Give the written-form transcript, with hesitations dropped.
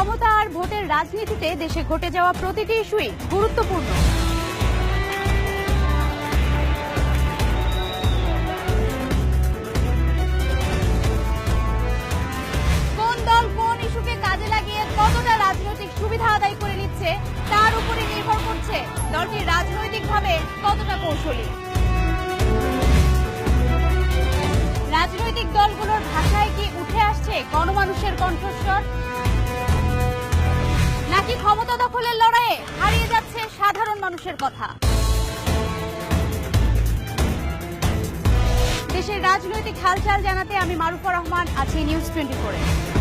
ক্ষমতা আর ভোটের রাজনীতিতে দেশে ঘটে যাওয়া প্রতিটি ইস্যুই গুরুত্বপূর্ণ। কোন দল কোন ইস্যুকে কাজে লাগিয়ে কতটা রাজনৈতিক সুবিধা আদায় করে নিচ্ছে তার উপরে নির্ভর করছে দলটি রাজনৈতিকভাবে কতটা কৌশলী। রাজনৈতিক দলগুলোর ভাষায় কি উঠে আসছে গণমানুষের কণ্ঠস্বর, নাকি ক্ষমতা দখলের লড়াইয়ে হারিয়ে যাচ্ছে সাধারণ মানুষের কথা? দেশের রাজনৈতিক হালচাল জানাতে আমি মারুফা রহমান আছি নিউজ 24-এ।